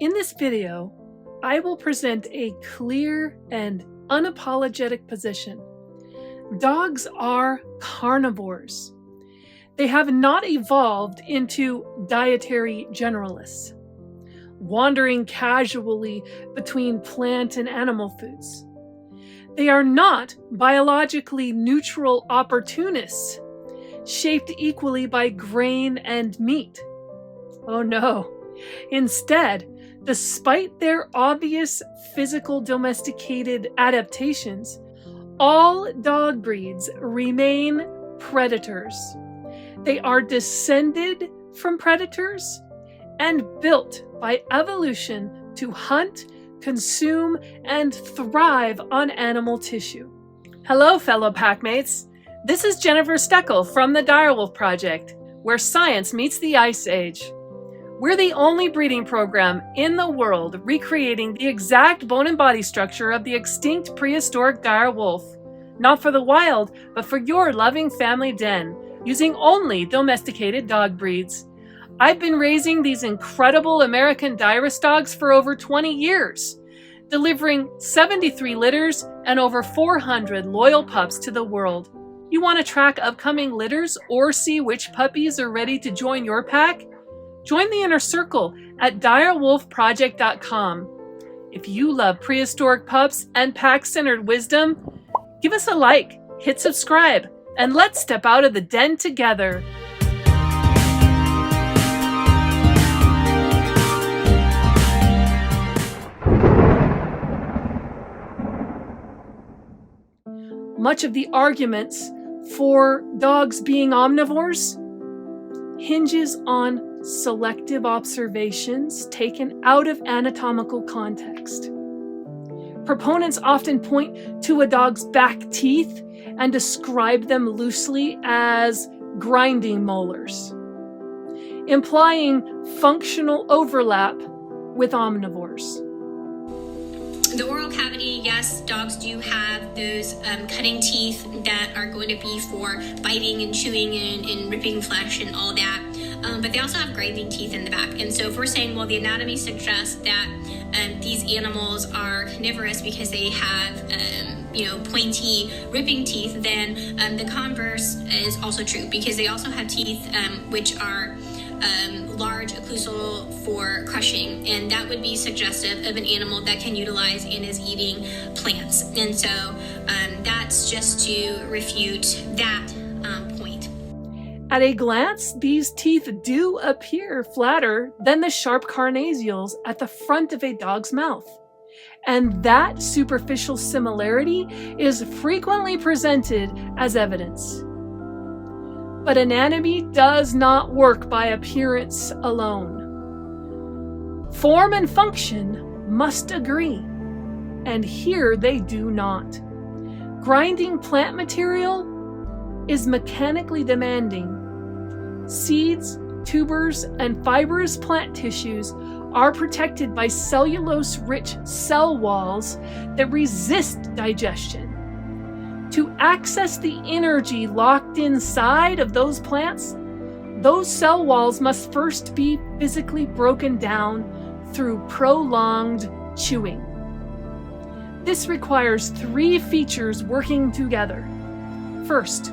In this video, I will present a clear and unapologetic position. Dogs are carnivores. They have not evolved into dietary generalists, wandering casually between plant and animal foods. They are not biologically neutral opportunists, shaped equally by grain and meat. Oh no. Instead, despite their obvious physical domesticated adaptations, all dog breeds remain predators. They are descended from predators and built by evolution to hunt, consume, and thrive on animal tissue. Hello, fellow packmates. This is Jennifer Steckel from the Direwolf Project, where science meets the Ice Age. We're the only breeding program in the world recreating the exact bone and body structure of the extinct prehistoric dire wolf. Not for the wild, but for your loving family den, using only domesticated dog breeds. I've been raising these incredible American direst dogs for over 20 years, delivering 73 litters and over 400 loyal pups to the world. You want to track upcoming litters or see which puppies are ready to join your pack? Join the inner circle at direwolfproject.com. If you love prehistoric pups and pack-centered wisdom, give us a like, hit subscribe, and let's step out of the den together. Much of the arguments for dogs being omnivores hinges on selective observations taken out of anatomical context. Proponents often point to a dog's back teeth and describe them loosely as grinding molars, implying functional overlap with omnivores. The oral cavity, yes, dogs do have those cutting teeth that are going to be for biting and chewing and ripping flesh and all that. But they also have grinding teeth in the back. And so if we're saying, well, the anatomy suggests that these animals are carnivorous because they have, pointy ripping teeth, then the converse is also true because they also have teeth which are large occlusal for crushing, and that would be suggestive of an animal that can utilize and is eating plants. And so that's just to refute that point. At a glance, these teeth do appear flatter than the sharp carnassials at the front of a dog's mouth. And that superficial similarity is frequently presented as evidence. But anatomy does not work by appearance alone. Form and function must agree, and here they do not. Grinding plant material is mechanically demanding. Seeds, tubers, and fibrous plant tissues are protected by cellulose-rich cell walls that resist digestion. To access the energy locked inside of those plants, those cell walls must first be physically broken down through prolonged chewing. This requires three features working together. First,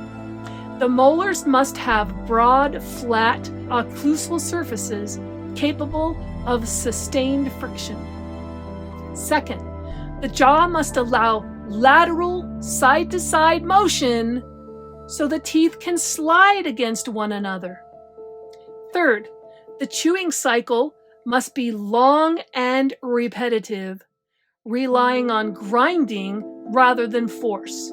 the molars must have broad, flat, occlusal surfaces capable of sustained friction. Second, the jaw must allow lateral side-to-side motion so the teeth can slide against one another. Third, the chewing cycle must be long and repetitive, relying on grinding rather than force.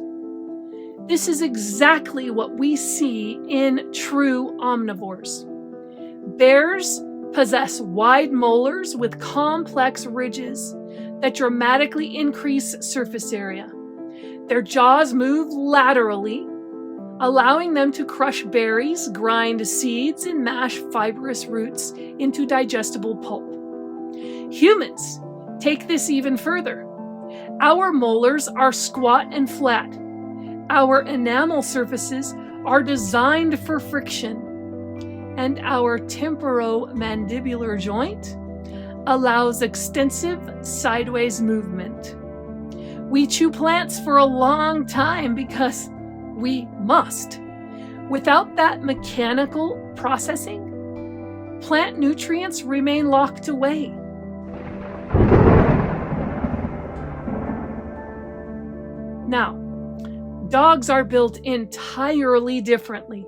This is exactly what we see in true omnivores. Bears possess wide molars with complex ridges that dramatically increase surface area. Their jaws move laterally, allowing them to crush berries, grind seeds, and mash fibrous roots into digestible pulp. Humans take this even further. Our molars are squat and flat. Our enamel surfaces are designed for friction, and our temporomandibular joint allows extensive sideways movement. We chew plants for a long time because we must. Without that mechanical processing, plant nutrients remain locked away. Now, dogs are built entirely differently.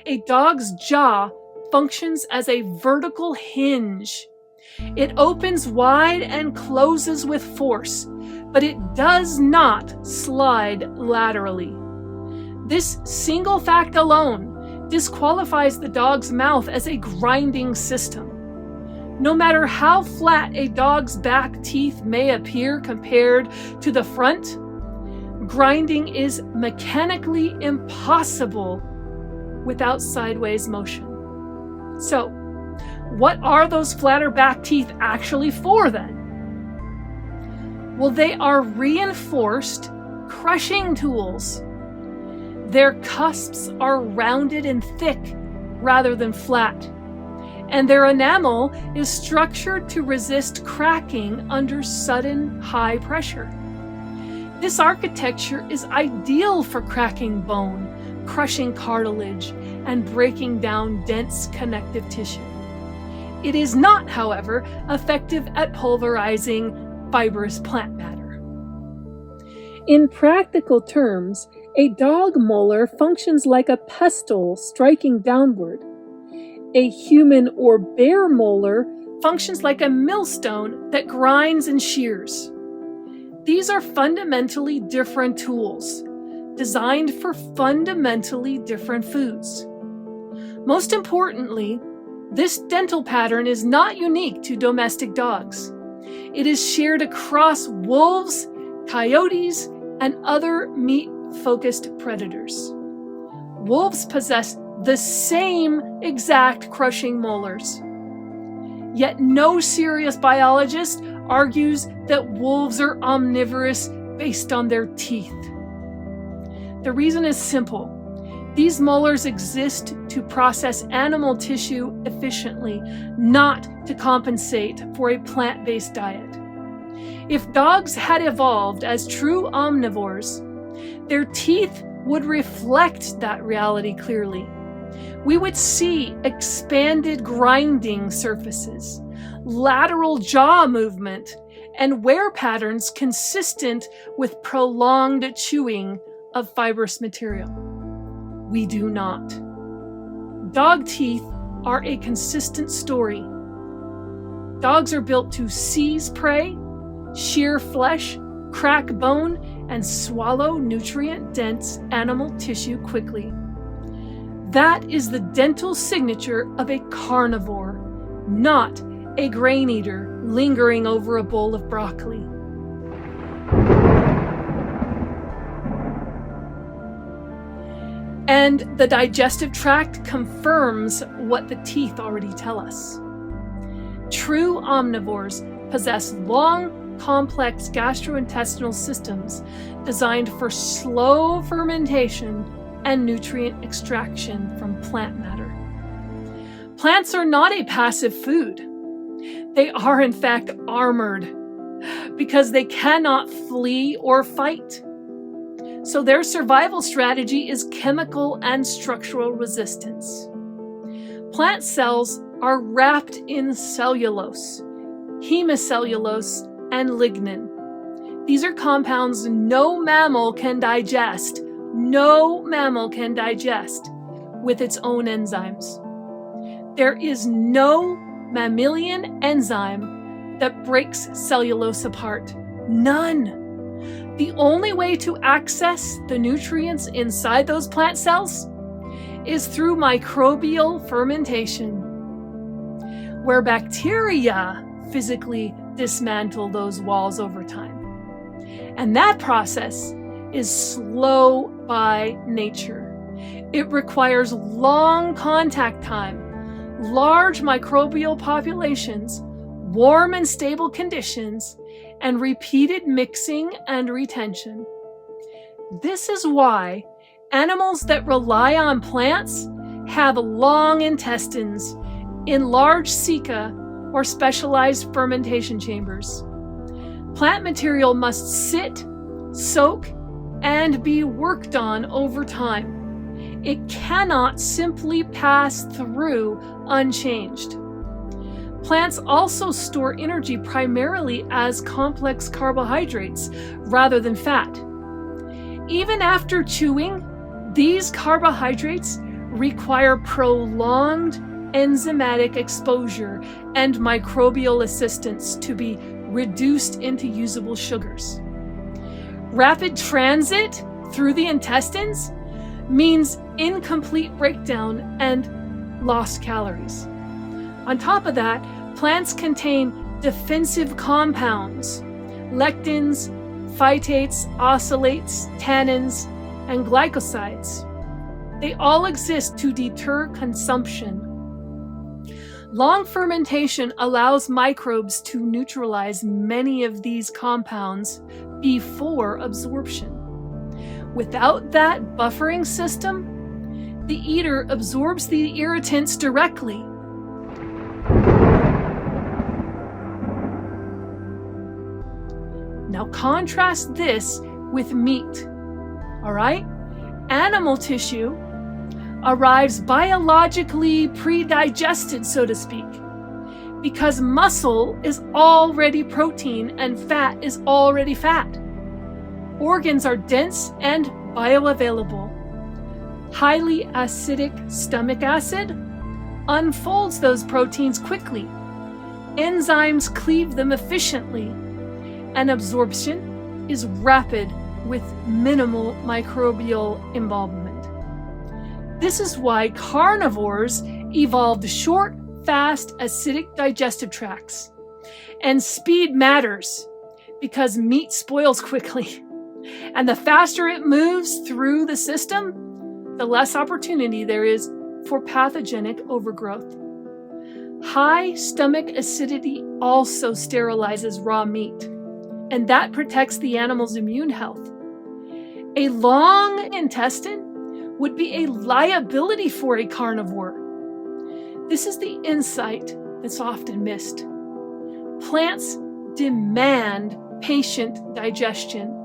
A dog's jaw functions as a vertical hinge. It opens wide and closes with force, but it does not slide laterally. This single fact alone disqualifies the dog's mouth as a grinding system. No matter how flat a dog's back teeth may appear compared to the front, grinding is mechanically impossible without sideways motion. So, what are those flatter back teeth actually for then? Well, they are reinforced crushing tools. Their cusps are rounded and thick rather than flat, and their enamel is structured to resist cracking under sudden high pressure. This architecture is ideal for cracking bone, crushing cartilage, and breaking down dense connective tissue. It is not, however, effective at pulverizing fibrous plant matter. In practical terms, a dog molar functions like a pestle striking downward. A human or bear molar functions like a millstone that grinds and shears. These are fundamentally different tools, designed for fundamentally different foods. Most importantly, this dental pattern is not unique to domestic dogs. It is shared across wolves, coyotes, and other meat-focused predators. Wolves possess the same exact crushing molars. Yet no serious biologist argues that wolves are omnivorous based on their teeth. The reason is simple. These molars exist to process animal tissue efficiently, not to compensate for a plant-based diet. If dogs had evolved as true omnivores, their teeth would reflect that reality clearly. We would see expanded grinding surfaces, lateral jaw movement, and wear patterns consistent with prolonged chewing of fibrous material. We do not. Dog teeth are a consistent story. Dogs are built to seize prey, shear flesh, crack bone, and swallow nutrient-dense animal tissue quickly. That is the dental signature of a carnivore, not a grain eater lingering over a bowl of broccoli. And the digestive tract confirms what the teeth already tell us. True omnivores possess long, complex gastrointestinal systems designed for slow fermentation and nutrient extraction from plant matter. Plants are not a passive food. They are, in fact, armored because they cannot flee or fight. So their survival strategy is chemical and structural resistance. Plant cells are wrapped in cellulose, hemicellulose, and lignin. These are compounds no mammal can digest. No mammal can digest with its own enzymes. There is no mammalian enzyme that breaks cellulose apart. None. The only way to access the nutrients inside those plant cells is through microbial fermentation, where bacteria physically dismantle those walls over time. And that process is slow by nature. It requires long contact time, large microbial populations, warm and stable conditions, and repeated mixing and retention. This is why animals that rely on plants have long intestines, enlarged ceca, or specialized fermentation chambers. Plant material must sit, soak, and be worked on over time. It cannot simply pass through unchanged. Plants also store energy primarily as complex carbohydrates rather than fat. Even after chewing, these carbohydrates require prolonged enzymatic exposure and microbial assistance to be reduced into usable sugars. Rapid transit through the intestines means incomplete breakdown and lost calories. On top of that, plants contain defensive compounds, lectins, phytates, oxalates, tannins, and glycosides. They all exist to deter consumption. Long fermentation allows microbes to neutralize many of these compounds before absorption. Without that buffering system, the eater absorbs the irritants directly. Now contrast this with meat. All right? Animal tissue arrives biologically pre-digested, so to speak, because muscle is already protein and fat is already fat. Organs are dense and bioavailable. Highly acidic stomach acid unfolds those proteins quickly. Enzymes cleave them efficiently, and absorption is rapid with minimal microbial involvement. This is why carnivores evolved short, fast, acidic digestive tracts. And speed matters because meat spoils quickly. And the faster it moves through the system, the less opportunity there is for pathogenic overgrowth. High stomach acidity also sterilizes raw meat, and that protects the animal's immune health. A long intestine would be a liability for a carnivore. This is the insight that's often missed. Plants demand patient digestion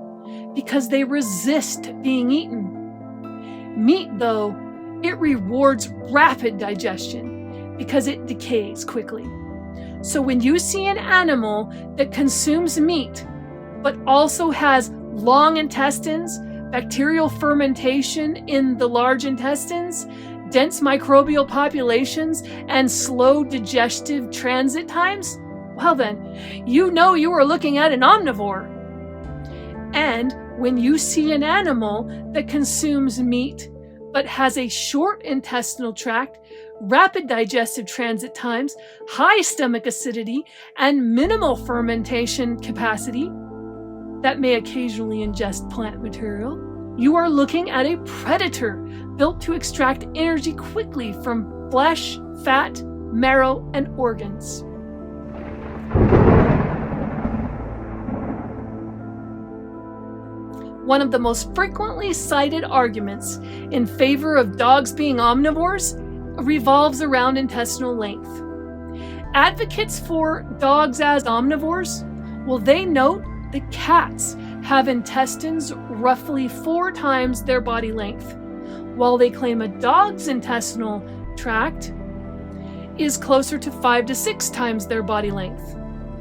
because they resist being eaten. Meat, though, it rewards rapid digestion because it decays quickly. So when you see an animal that consumes meat, but also has long intestines, bacterial fermentation in the large intestines, dense microbial populations, and slow digestive transit times, well then, you know you are looking at an omnivore. And when you see an animal that consumes meat but has a short intestinal tract, rapid digestive transit times, high stomach acidity, and minimal fermentation capacity, that may occasionally ingest plant material, you are looking at a predator built to extract energy quickly from flesh, fat, marrow, and organs. One of the most frequently cited arguments in favor of dogs being omnivores revolves around intestinal length. Advocates for dogs as omnivores, well, they note that cats have intestines roughly 4 times their body length, while they claim a dog's intestinal tract is closer to 5 to 6 times their body length,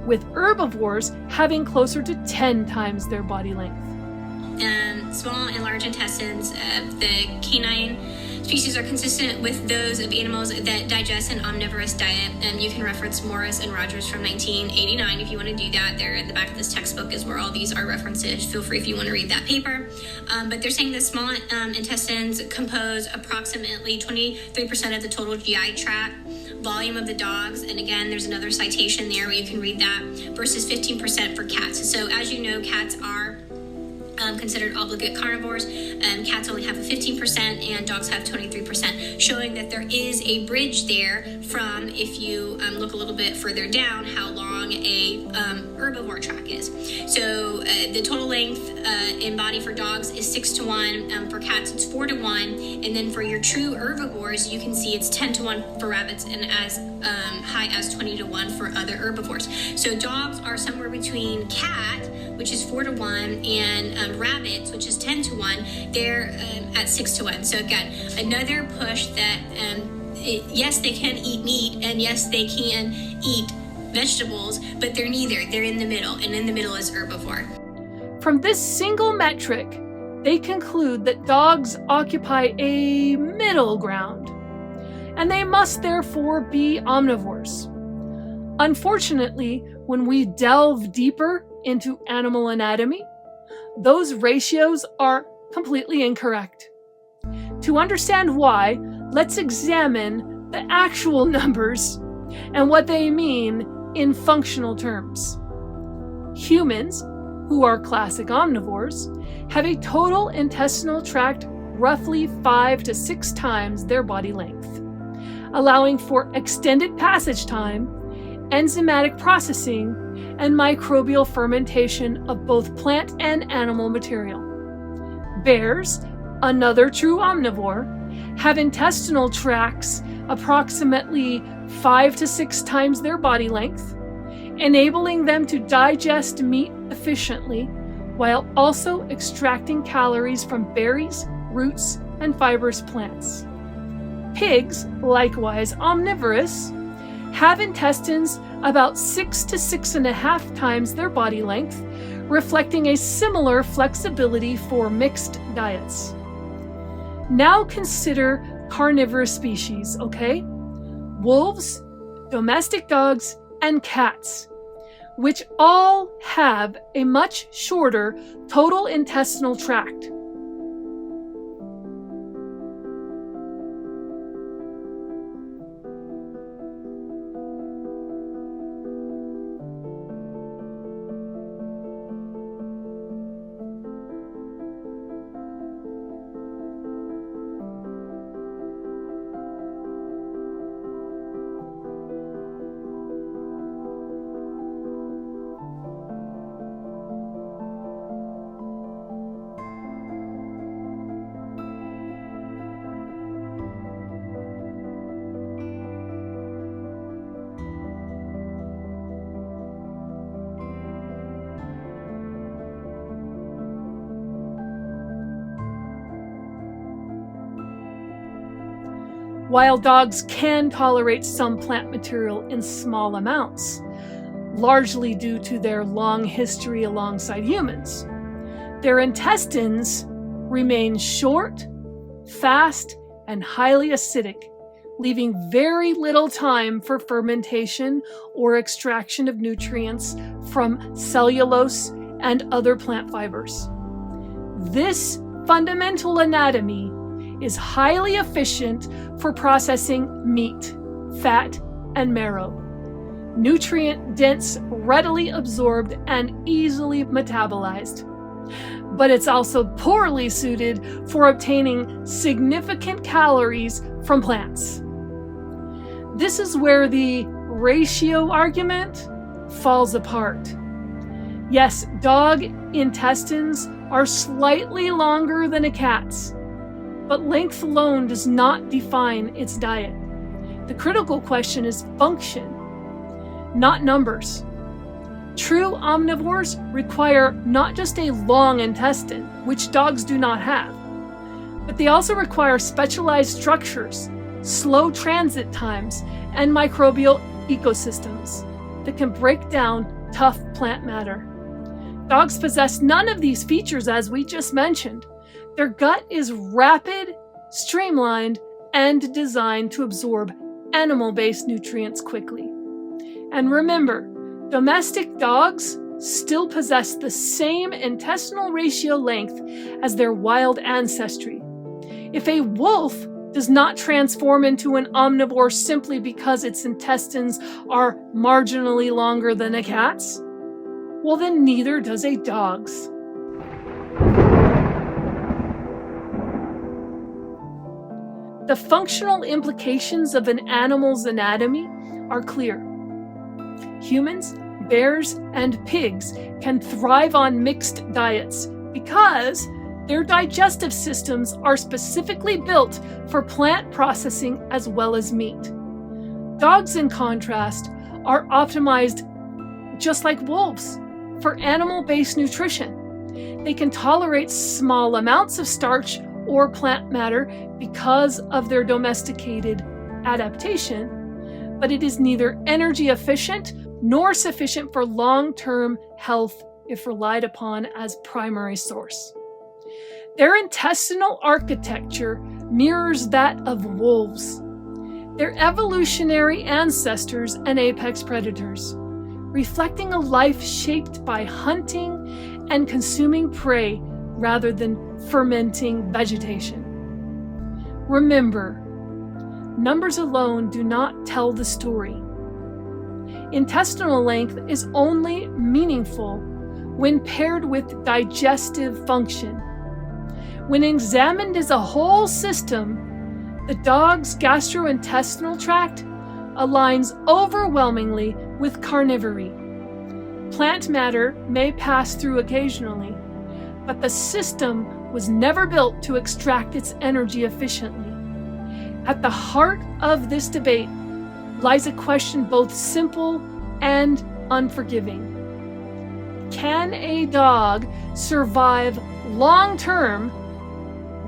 with herbivores having closer to 10 times their body length. Small and large intestines of the canine species are consistent with those of animals that digest an omnivorous diet. You can reference Morris and Rogers from 1989 if you want to do that. There at the back of this textbook is where all these are referenced. Feel free if you want to read that paper. But they're saying that small intestines compose approximately 23% of the total GI tract volume of the dogs. And again, there's another citation there where you can read that, versus 15% for cats. So as you know, cats are considered obligate carnivores. Cats only have a 15% and dogs have 23%, showing that there is a bridge there from, if you look a little bit further down, how long a herbivore track is. So the total length in body for dogs is 6-to-1. For cats, it's 4-to-1. And then for your true herbivores, you can see it's 10-to-1 for rabbits and as high as 20-to-1 for other herbivores. So dogs are somewhere between cat, which is 4-to-1, and rabbits, which is 10-to-1. They're at 6-to-1. So again, another push that yes, they can eat meat, and yes, they can eat vegetables, but they're neither. They're in the middle, and in the middle is herbivore. From this single metric, they conclude that dogs occupy a middle ground, and they must therefore be omnivores. Unfortunately, when we delve deeper into animal anatomy, those ratios are completely incorrect. To understand why, let's examine the actual numbers and what they mean in functional terms. Humans, who are classic omnivores, have a total intestinal tract roughly 5 to 6 times their body length, allowing for extended passage time, enzymatic processing, and microbial fermentation of both plant and animal material. Bears, another true omnivore, have intestinal tracts approximately 5 to 6 times their body length, enabling them to digest meat efficiently while also extracting calories from berries, roots, and fibrous plants. Pigs, likewise omnivorous, have intestines about 6 to 6.5 times their body length, reflecting a similar flexibility for mixed diets. Now consider carnivorous species, okay? Wolves, domestic dogs, and cats, which all have a much shorter total intestinal tract. While dogs can tolerate some plant material in small amounts, largely due to their long history alongside humans, their intestines remain short, fast, and highly acidic, leaving very little time for fermentation or extraction of nutrients from cellulose and other plant fibers. This fundamental anatomy is highly efficient for processing meat, fat, and marrow. Nutrient-dense, readily absorbed, and easily metabolized. But it's also poorly suited for obtaining significant calories from plants. This is where the ratio argument falls apart. Yes, dog intestines are slightly longer than a cat's, but length alone does not define its diet. The critical question is function, not numbers. True omnivores require not just a long intestine, which dogs do not have, but they also require specialized structures, slow transit times, and microbial ecosystems that can break down tough plant matter. Dogs possess none of these features, as we just mentioned. Their gut is rapid, streamlined, and designed to absorb animal-based nutrients quickly. And remember, domestic dogs still possess the same intestinal ratio length as their wild ancestry. If a wolf does not transform into an omnivore simply because its intestines are marginally longer than a cat's, well then neither does a dog's. The functional implications of an animal's anatomy are clear. Humans, bears and pigs can thrive on mixed diets because their digestive systems are specifically built for plant processing as well as meat. Dogs, in contrast, are optimized, just like wolves, for animal-based nutrition. They can tolerate small amounts of starch or plant matter because of their domesticated adaptation, but it is neither energy efficient nor sufficient for long-term health if relied upon as primary source. Their intestinal architecture mirrors that of wolves. They're evolutionary ancestors and apex predators, reflecting a life shaped by hunting and consuming prey rather than fermenting vegetation. Remember, numbers alone do not tell the story. Intestinal length is only meaningful when paired with digestive function. When examined as a whole system, the dog's gastrointestinal tract aligns overwhelmingly with carnivory. Plant matter may pass through occasionally, but the system was never built to extract its energy efficiently. At the heart of this debate lies a question both simple and unforgiving. Can a dog survive long-term,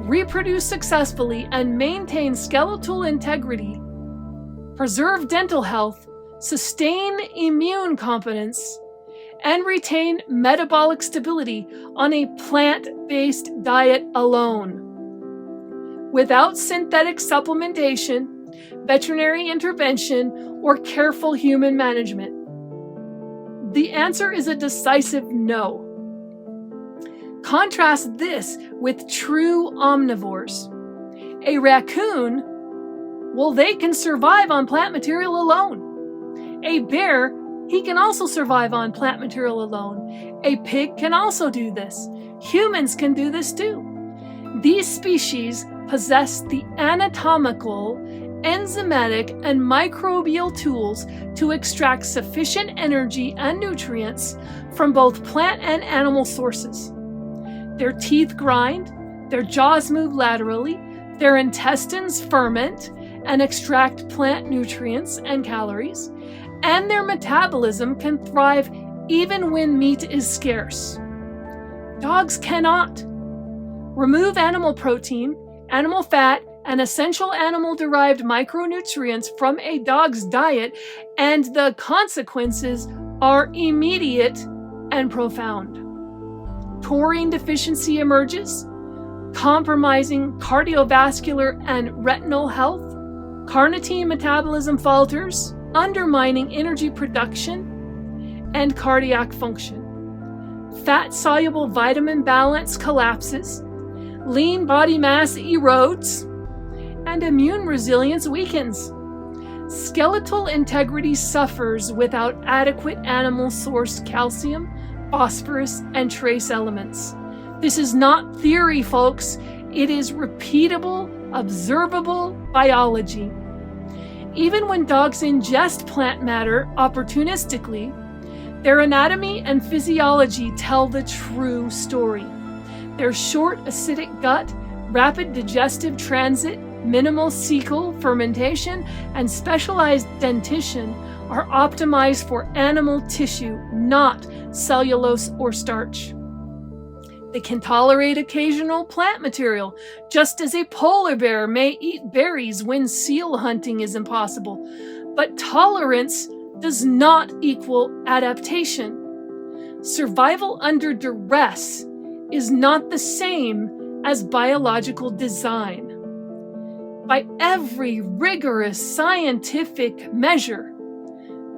reproduce successfully, and maintain skeletal integrity, preserve dental health, sustain immune competence, and retain metabolic stability on a plant-based diet alone, without synthetic supplementation, veterinary intervention, or careful human management? The answer is a decisive no. Contrast this with true omnivores. A raccoon, well, they can survive on plant material alone. A bear, he can also survive on plant material alone. A pig can also do this. Humans can do this too. These species possess the anatomical, enzymatic, and microbial tools to extract sufficient energy and nutrients from both plant and animal sources. Their teeth grind, their jaws move laterally, their intestines ferment and extract plant nutrients and calories, and their metabolism can thrive even when meat is scarce. Dogs cannot. Remove animal protein, animal fat, and essential animal-derived micronutrients from a dog's diet, and the consequences are immediate and profound. Taurine deficiency emerges, compromising cardiovascular and retinal health. Carnitine metabolism falters, undermining energy production and cardiac function. Fat-soluble vitamin balance collapses, lean body mass erodes, and immune resilience weakens. Skeletal integrity suffers without adequate animal-sourced calcium, phosphorus, and trace elements. This is not theory, folks. It is repeatable, observable biology. Even when dogs ingest plant matter opportunistically, their anatomy and physiology tell the true story. Their short acidic gut, rapid digestive transit, minimal cecal fermentation, and specialized dentition are optimized for animal tissue, not cellulose or starch. They can tolerate occasional plant material, just as a polar bear may eat berries when seal hunting is impossible. But tolerance does not equal adaptation. Survival under duress is not the same as biological design. By every rigorous scientific measure,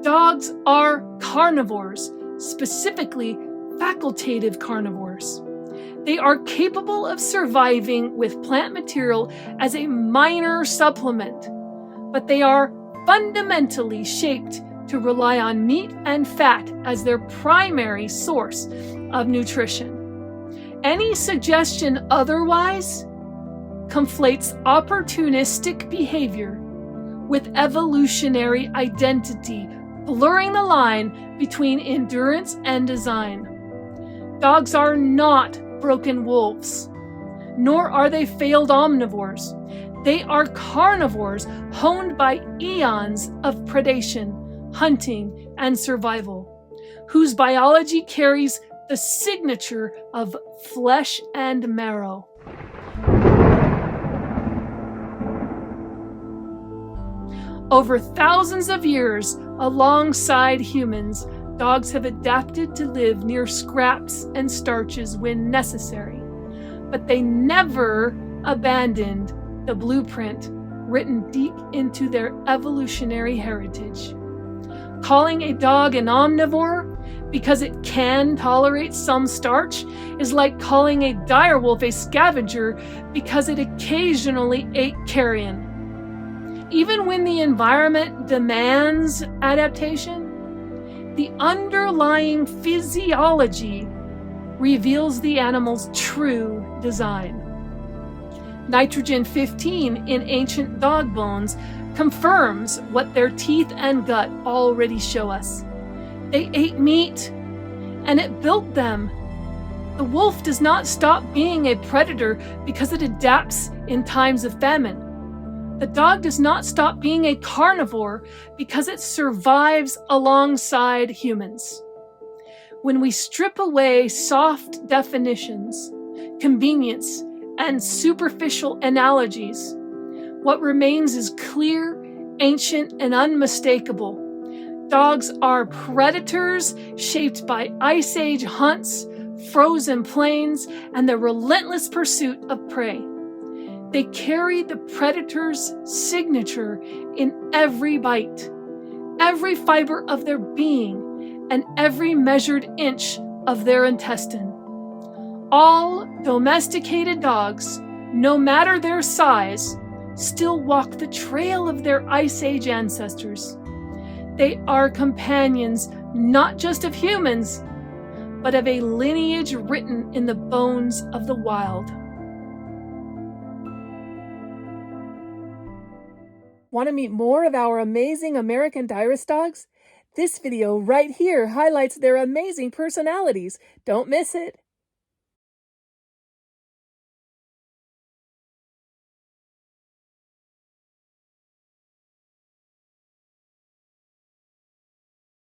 dogs are carnivores, specifically facultative carnivores. They are capable of surviving with plant material as a minor supplement, but they are fundamentally shaped to rely on meat and fat as their primary source of nutrition. Any suggestion otherwise conflates opportunistic behavior with evolutionary identity, blurring the line between endurance and design. Dogs are not broken wolves, nor are they failed omnivores. They are carnivores honed by eons of predation, hunting, and survival, whose biology carries the signature of flesh and marrow. Over thousands of years, alongside humans, dogs have adapted to live near scraps and starches when necessary, but they never abandoned the blueprint written deep into their evolutionary heritage. Calling a dog an omnivore because it can tolerate some starch is like calling a direwolf a scavenger because it occasionally ate carrion. Even when the environment demands adaptation, the underlying physiology reveals the animal's true design. Nitrogen-15 in ancient dog bones confirms what their teeth and gut already show us. They ate meat, and it built them. The wolf does not stop being a predator because it adapts in times of famine. The dog does not stop being a carnivore because it survives alongside humans. When we strip away soft definitions, convenience, and superficial analogies, what remains is clear, ancient, and unmistakable. Dogs are predators shaped by Ice Age hunts, frozen plains, and the relentless pursuit of prey. They carry the predator's signature in every bite, every fiber of their being, and every measured inch of their intestine. All domesticated dogs, no matter their size, still walk the trail of their Ice Age ancestors. They are companions not just of humans, but of a lineage written in the bones of the wild. Want to meet more of our amazing American Direst dogs? This video right here highlights their amazing personalities. Don't miss it.